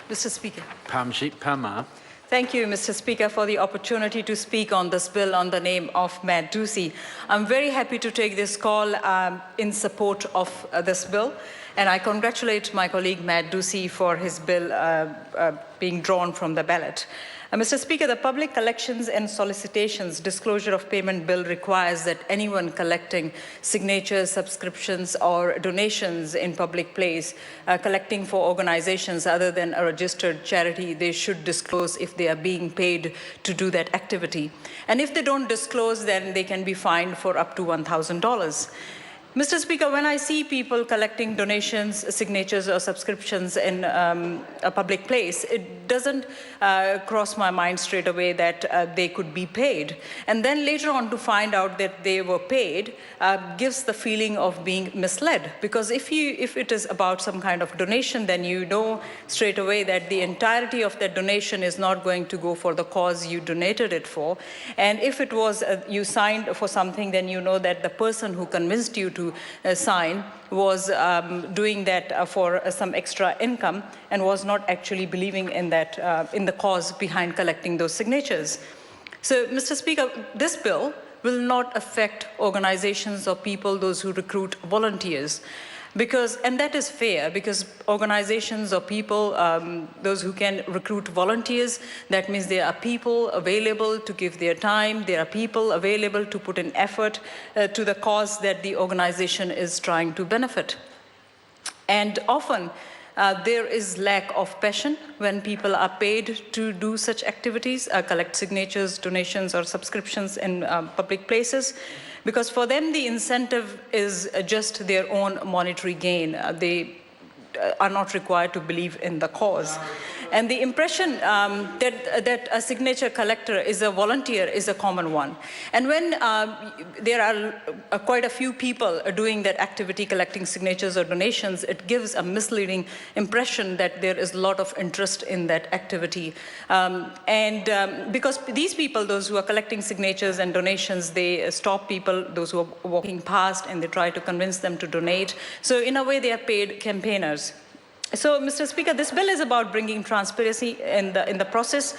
Mr. Speaker. Parmjit Parmar. Thank you, Mr. Speaker, for the opportunity to speak on this bill on the name of Matt Ducey. I'm very happy to take this call in support of this bill, and I congratulate my colleague Matt Ducey for his bill being drawn from the ballot. Mr. Speaker, the Public Collections and Solicitations Disclosure of Payment Bill requires that anyone collecting signatures, subscriptions, or donations in public place, collecting for organizations other than a registered charity, they should disclose if they are being paid to do that activity. And if they don't disclose, then they can be fined for up to $1,000. Mr. Speaker, when I see people collecting donations, signatures, or subscriptions in a public place, it doesn't cross my mind straight away that they could be paid. And then later on to find out that they were paid gives the feeling of being misled. Because if it is about some kind of donation, then you know straight away that the entirety of that donation is not going to go for the cause you donated it for. And if it was you signed for something, then you know that the person who convinced you to sign was doing that for some extra income and was not actually believing in that in the cause behind collecting those signatures. So, Mr. Speaker, this bill will not affect organizations or people, those who recruit volunteers. And that is fair, because organizations or people, those who can recruit volunteers, that means there are people available to give their time, there are people available to put in effort to the cause that the organization is trying to benefit. And often, there is lack of passion when people are paid to do such activities, collect signatures, donations, or subscriptions in public places, because for them the incentive is just their own monetary gain. They are not required to believe in the cause. And the impression that a signature collector is a volunteer is a common one. And when there are quite a few people doing that activity, collecting signatures or donations, it gives a misleading impression that there is a lot of interest in that activity. Because these people, those who are collecting signatures and donations, they stop people, those who are walking past, and they try to convince them to donate. So in a way, they are paid campaigners. So, Mr. Speaker, this bill is about bringing transparency in the process,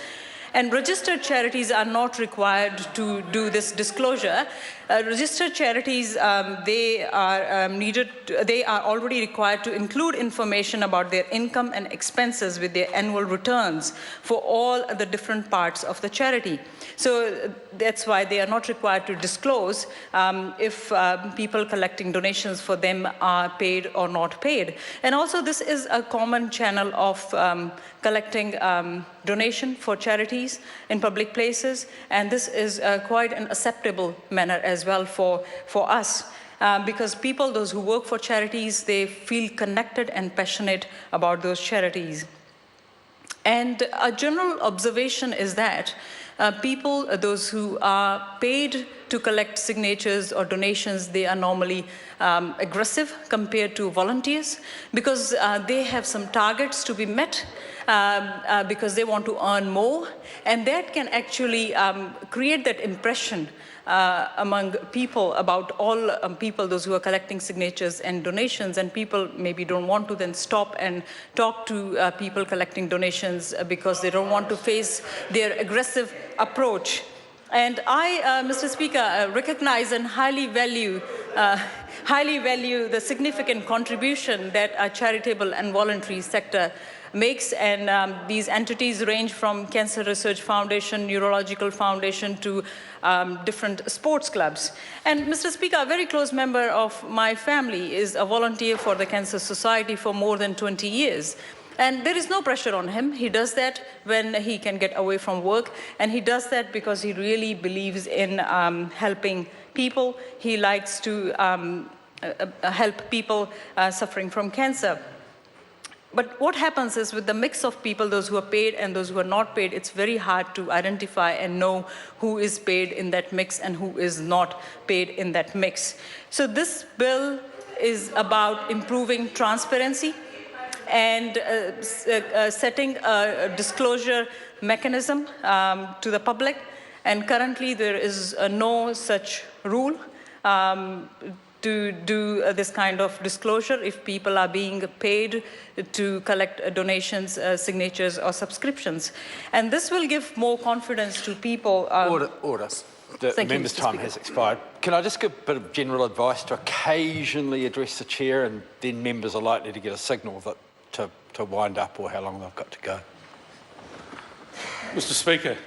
and registered charities are not required to do this disclosure. Registered charities, they are already required to include information about their income and expenses with their annual returns for all the different parts of the charity. So that's why they are not required to disclose if people collecting donations for them are paid or not paid. And also, this is a common channel of collecting donation for charities in public places, and this is quite an acceptable manner as well for us. Because people, those who work for charities, they feel connected and passionate about those charities. And a general observation is that people, those who are paid to collect signatures or donations, they are normally aggressive compared to volunteers, because they have some targets to be met, because they want to earn more, and that can actually create that impression among people about all people, those who are collecting signatures and donations, and people maybe don't want to then stop and talk to people collecting donations because they don't want to face their aggressive approach. And I, Mr. Speaker, recognize and highly value the significant contribution that a charitable and voluntary sector makes, and these entities range from Cancer Research Foundation, Neurological Foundation, to different sports clubs. And Mr. Speaker, a very close member of my family is a volunteer for the Cancer Society for more than 20 years. And there is no pressure on him. He does that when he can get away from work, and he does that because he really believes in helping people. He likes to help people suffering from cancer. But what happens is, with the mix of people, those who are paid and those who are not paid, it's very hard to identify and know who is paid in that mix and who is not paid in that mix. So this bill is about improving transparency and setting a disclosure mechanism to the public. And currently there is no such rule to do this kind of disclosure if people are being paid to collect donations, signatures, or subscriptions. And this will give more confidence to people. Order. The member's time has expired. Can I just give a bit of general advice to occasionally address the chair, and then members are likely to get a signal that to wind up or how long they've got to go. Mr. Speaker,